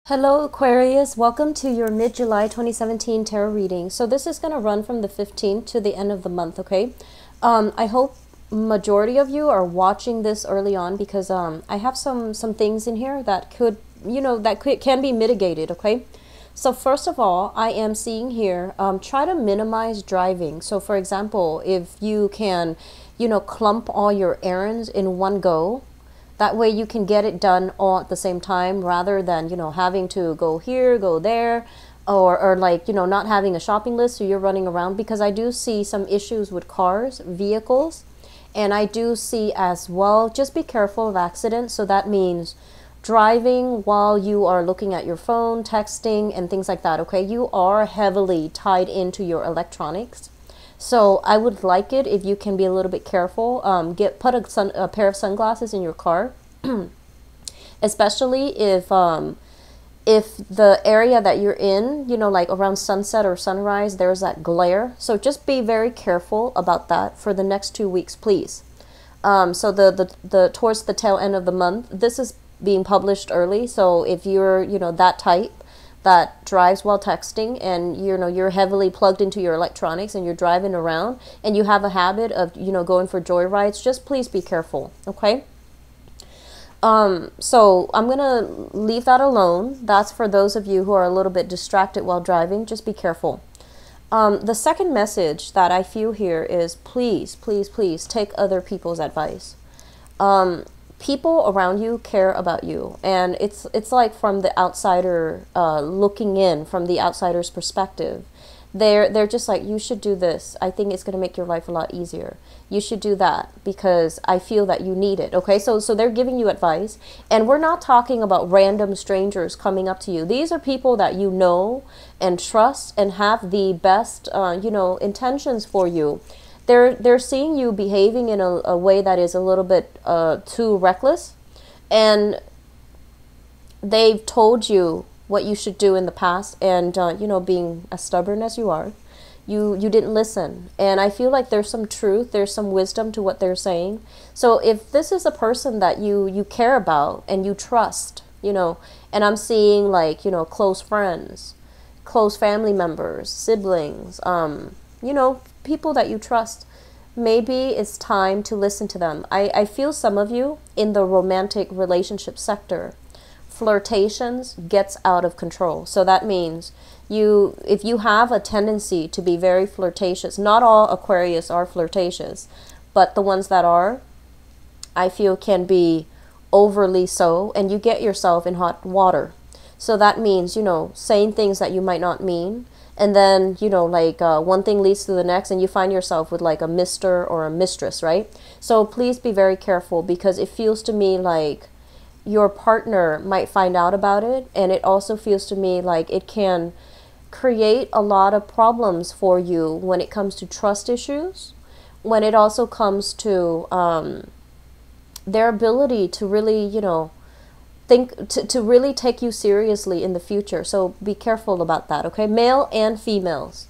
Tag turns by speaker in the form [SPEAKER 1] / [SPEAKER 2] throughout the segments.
[SPEAKER 1] Hello Aquarius, welcome to your mid-July 2017 tarot reading. So this is going to run from the 15th to the end of the month, okay? I hope majority of you are watching this early on because I have some things in here that could, can be mitigated, okay? So first of all, I am seeing here, try to minimize driving. So for example, if you can, clump all your errands in one go, that way you can get it done all at the same time rather than, having to go here, go there, or like, not having a shopping list so you're running around, because I do see some issues with cars, vehicles, and I do see as well, just be careful of accidents. So that means driving while you are looking at your phone, texting, and things like that, okay? You are heavily tied into your electronics. So I would like it if you can be a little bit careful. Put a pair of sunglasses in your car, especially if the area that you're in, like around sunset or sunrise, there's that glare. So just be very careful about that for the next 2 weeks, please. So the towards the tail end of the month, this is being published early. So if you're that type that drives while texting and you're heavily plugged into your electronics and you're driving around and you have a habit of going for joyrides, just please be careful, okay? So I'm gonna leave that alone. That's for those of you who are a little bit distracted while driving. Just be careful. The second message that I feel here is please take other people's advice. People around you care about you, and it's like from the outsider looking in, from the outsider's perspective. They're just like, you should do this. I think it's going to make your life a lot easier. You should do that because I feel that you need it. Okay, so they're giving you advice, and we're not talking about random strangers coming up to you. These are people that you know and trust and have the best intentions for you. They're seeing you behaving in a way that is a little bit too reckless, and they've told you what you should do in the past, and being as stubborn as you are, you didn't listen. And I feel like there's some truth, there's some wisdom to what they're saying. So if this is a person that you care about and you trust, and I'm seeing like close friends, close family members, siblings, people that you trust, maybe it's time to listen to them. I feel some of you in the romantic relationship sector, flirtations gets out of control. So that means if you have a tendency to be very flirtatious, not all Aquarius are flirtatious, but the ones that are, I feel can be overly so, and you get yourself in hot water. So that means, saying things that you might not mean. And then, one thing leads to the next, and you find yourself with like a mister or a mistress, right? So please be very careful, because it feels to me like your partner might find out about it. And it also feels to me like it can create a lot of problems for you when it comes to trust issues, when it also comes to their ability to really, to really take you seriously in the future. So be careful about that, okay? Male and females.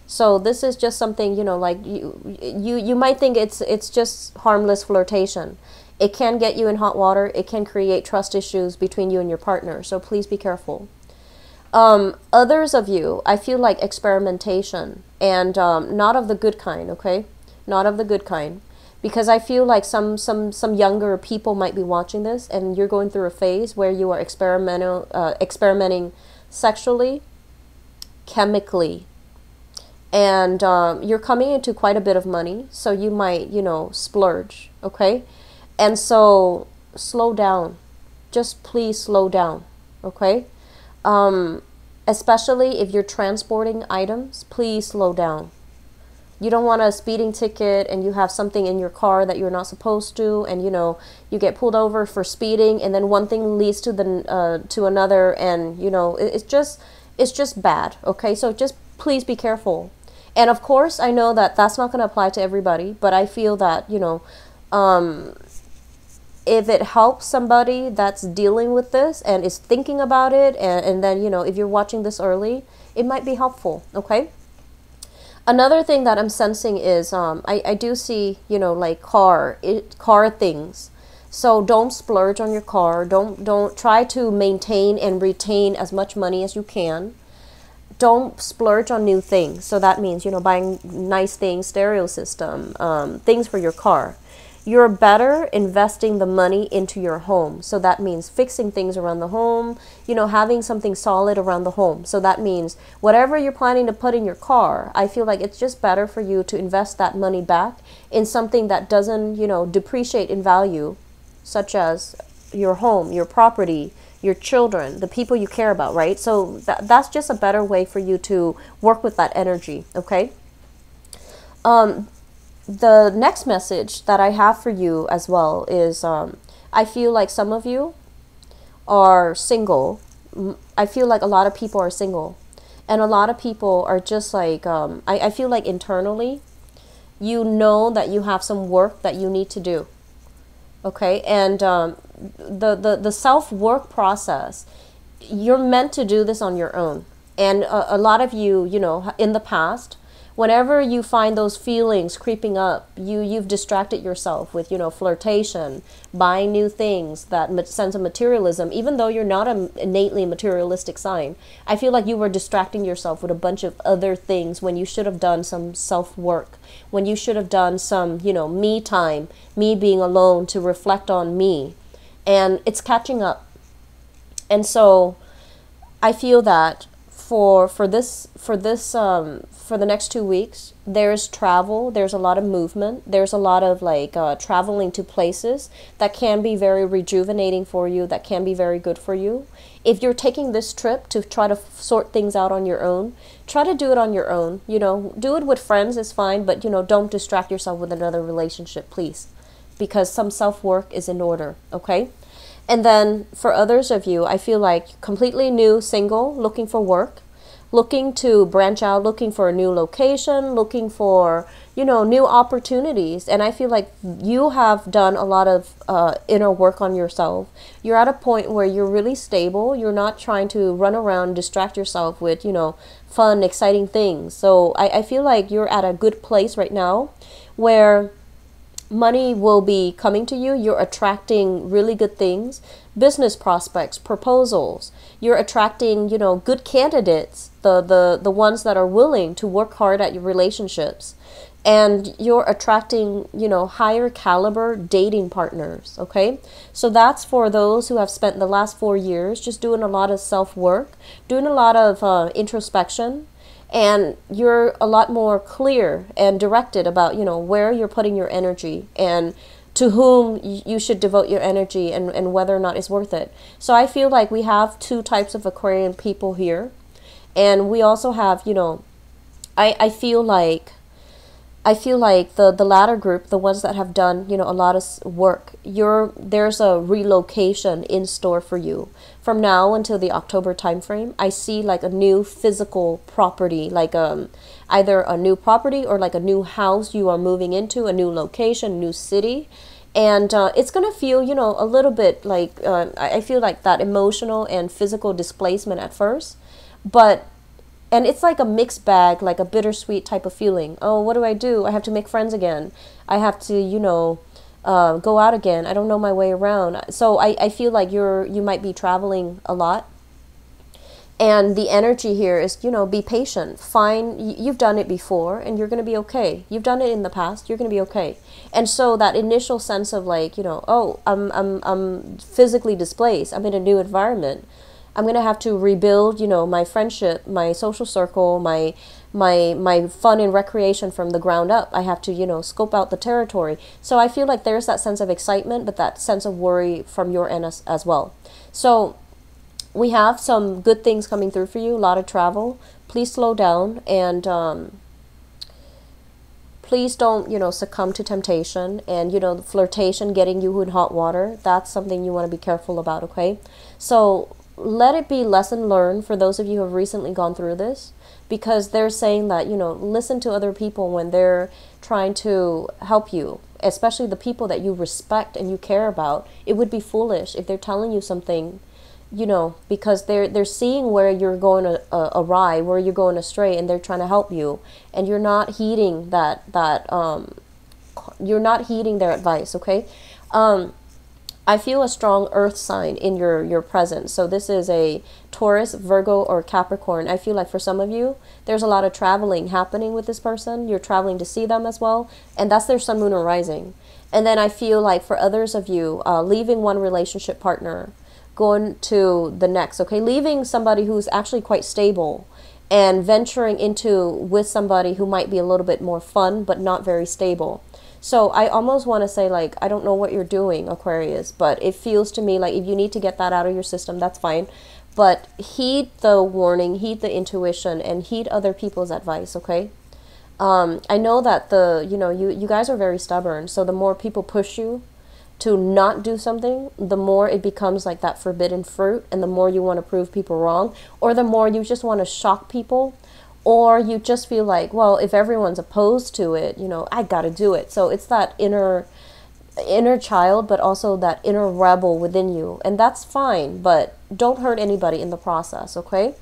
[SPEAKER 1] So this is just something, like you might think it's just harmless flirtation. It can get you in hot water. It can create trust issues between you and your partner. So please be careful. Others of you, I feel like experimentation, and not of the good kind, okay? Not of the good kind. Because I feel like some younger people might be watching this, and you're going through a phase where you are experimenting sexually, chemically, and you're coming into quite a bit of money, so you might, splurge, okay? And so slow down. Just please slow down, okay? Especially if you're transporting items, please slow down. You don't want a speeding ticket and you have something in your car that you're not supposed to, and you get pulled over for speeding, and then one thing leads to another, and it's just bad, okay? So just please be careful. And of course, I know that that's not going to apply to everybody, but I feel that if it helps somebody that's dealing with this and is thinking about it, and then if you're watching this early, it might be helpful, okay? Another thing that I'm sensing is I do see like car things. So don't splurge on your car. Don't try to maintain and retain as much money as you can. Don't splurge on new things. So that means, buying nice things, stereo system, things for your car. You're better investing the money into your home. So that means fixing things around the home, having something solid around the home. So that means whatever you're planning to put in your car, I feel like it's just better for you to invest that money back in something that doesn't, depreciate in value, such as your home, your property, your children, the people you care about, right? So that's just a better way for you to work with that energy, okay? The next message that I have for you as well is I feel like some of you are single. I feel like a lot of people are single. And a lot of people are just like, I feel like internally, you know that you have some work that you need to do. Okay, and the self-work process, you're meant to do this on your own. And a lot of you, in the past, whenever you find those feelings creeping up, you've distracted yourself with, flirtation, buying new things, that sense of materialism, even though you're not an innately materialistic sign. I feel like you were distracting yourself with a bunch of other things when you should have done some self-work, when you should have done some, me time, me being alone to reflect on me. And it's catching up. And so I feel that for the next 2 weeks, there's travel, there's a lot of movement, there's a lot of traveling to places that can be very rejuvenating for you, that can be very good for you. If you're taking this trip to try to sort things out on your own, try to do it on your own. Do it with friends is fine, but don't distract yourself with another relationship, please, because some self-work is in order, okay? And then for others of you, I feel like completely new, single, looking for work, looking to branch out, looking for a new location, looking for, new opportunities. And I feel like you have done a lot of inner work on yourself. You're at a point where you're really stable. You're not trying to run around, distract yourself with, fun, exciting things. So I feel like you're at a good place right now where money will be coming to you. You're attracting really good things, business prospects, proposals. You're attracting, good candidates, the ones that are willing to work hard at your relationships. And you're attracting, higher caliber dating partners, okay? So that's for those who have spent the last 4 years just doing a lot of self-work, doing a lot of introspection, and you're a lot more clear and directed about, where you're putting your energy and to whom you should devote your energy and whether or not it's worth it. So I feel like we have two types of Aquarian people here. And we also have, I feel like the latter group, the ones that have done, a lot of work, there's a relocation in store for you. From now until the October timeframe, I see like a new physical property, like either a new property or like a new house you are moving into, a new location, new city. And it's going to feel, a little bit like, I feel like that emotional and physical displacement at first. And it's like a mixed bag, like a bittersweet type of feeling. Oh, what do? I have to make friends again. I have to, go out again. I don't know my way around. So I feel like you might be traveling a lot. And the energy here is, be patient. You've done it before and you're going to be okay. You've done it in the past, you're going to be okay. And so that initial sense of like, oh, I'm physically displaced. I'm in a new environment. I'm going to have to rebuild, my friendship, my social circle, my fun and recreation from the ground up. I have to, scope out the territory. So I feel like there's that sense of excitement, but that sense of worry from your end as well. So we have some good things coming through for you, a lot of travel. Please slow down and please don't, succumb to temptation and, the flirtation getting you in hot water. That's something you want to be careful about, okay? So let it be lesson learned for those of you who have recently gone through this, because they're saying that, listen to other people when they're trying to help you, especially the people that you respect and you care about. It would be foolish if they're telling you something, because they're seeing where you're going awry, where you're going astray, and they're trying to help you, and you're not heeding you're not heeding their advice, okay? I feel a strong earth sign in your presence. So this is a Taurus, Virgo, or Capricorn. I feel like for some of you, there's a lot of traveling happening with this person. You're traveling to see them as well. And that's their sun, moon, or rising. And then I feel like for others of you, leaving one relationship partner, going to the next, okay? Leaving somebody who's actually quite stable and venturing into with somebody who might be a little bit more fun, but not very stable. So I almost want to say, like, I don't know what you're doing, Aquarius, but it feels to me like if you need to get that out of your system, that's fine. But heed the warning, heed the intuition, and heed other people's advice, okay? I know that you guys are very stubborn. So the more people push you to not do something, the more it becomes like that forbidden fruit, and the more you want to prove people wrong, or the more you just want to shock people, or you just feel like, well, if everyone's opposed to it, I got to do it. So it's that inner child, but also that inner rebel within you. And that's fine, but don't hurt anybody in the process, okay?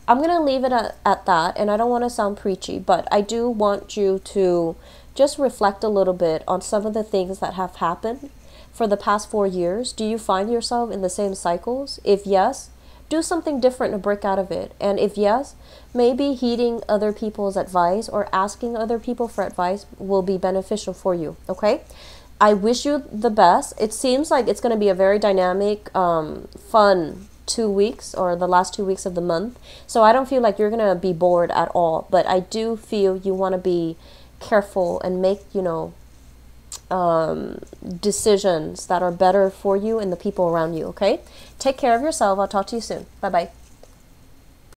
[SPEAKER 1] I'm going to leave it at that, and I don't want to sound preachy, but I do want you to just reflect a little bit on some of the things that have happened for the past 4 years. Do you find yourself in the same cycles? If yes, do something different to break out of it. And if yes, maybe heeding other people's advice or asking other people for advice will be beneficial for you, okay? I wish you the best. It seems like it's going to be a very dynamic, fun 2 weeks, or the last 2 weeks of the month. So I don't feel like you're going to be bored at all. But I do feel you want to be careful and make, decisions that are better for you and the people around you, okay? Take care of yourself. I'll talk to you soon. Bye-bye.